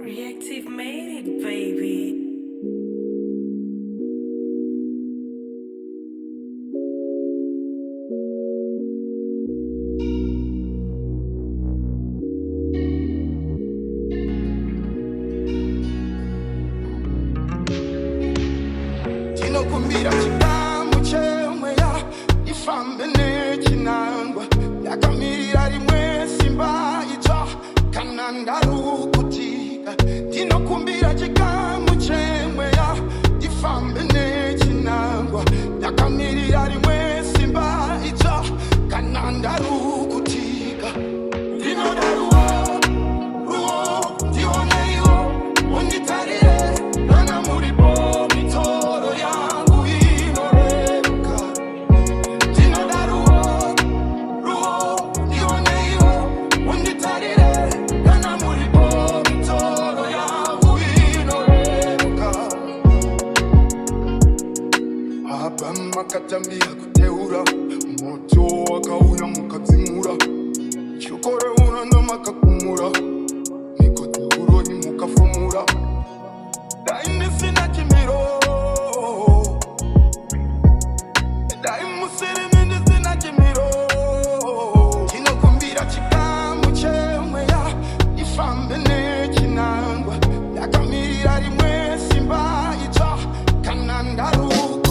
Reactive made it, baby. Tinokumbira chikamu chemweya ifambe nechinangwa yakamirira rimwe simba idzva kana ndarukutika. Tinokumbira chikamu chemweya ifambe nechinangwa yakamirira rimwe simba idzva kana ndarukutika. Ndinoda ruo ndioneyo unditarire kana muripo mitoro yangu inoreruka. Ndinoda ruo ndioneyo unditarire kana muripo mitoro yangu inoreruka. Apa makatambira kuteura moto wakauya mukadzimura chokore unondo makakumura nikoteuro nimukafumura daindisina chimiro daimusirimi ndisina chimiro. Tinokumbira chikamu chemweya ifambe nechinangwa yakamirira rimwe simba idzva kana ndarukutika.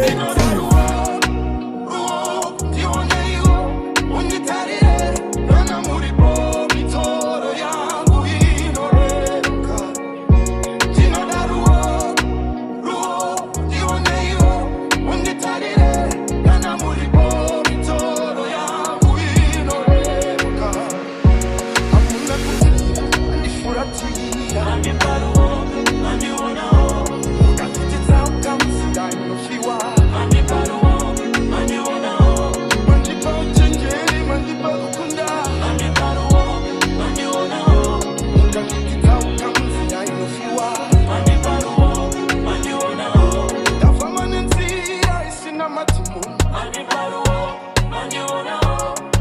Ndinoda ruo ndioneyo unditarire kana muripo mitoro yangu inoreruka. Ndinoda ruo ndioneyo unditarire kana muripo mitoro yangu inoreruka. Hakuna kutia andifuratira ukatititsauka musidai munofiwa. Mandipa uchenjeri mandipa kukunda ukatititsauka musidai munofiwa. Ndafamba nenzira isina matimu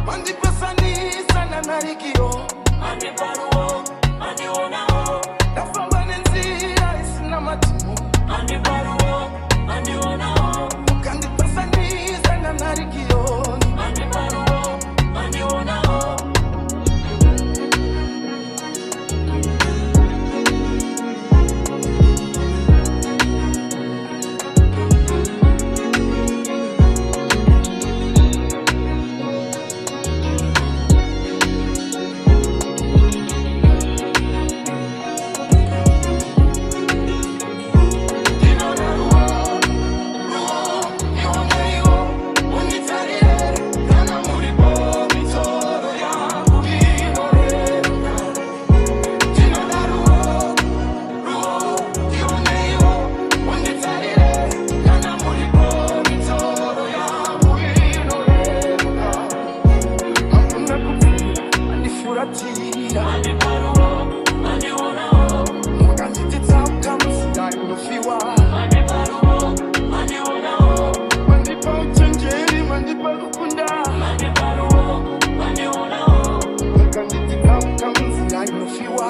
mandipesanisa nanarikiro. Ndafamba nenzira isina matimu ukandipesanisa nanarikiro. Ukandititsauka musidai munofiwa. Mandipa uchenjeri mandipa kukunda ukandititsauka musidai munofiwa.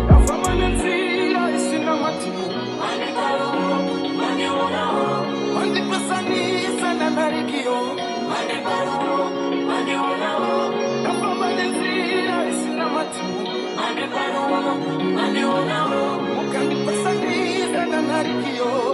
Ndafamba nenzira isina matimu mandipesanisa nanarikiro. Ndafamba nenzira isina matimu ukandipesanisa nanarikiro.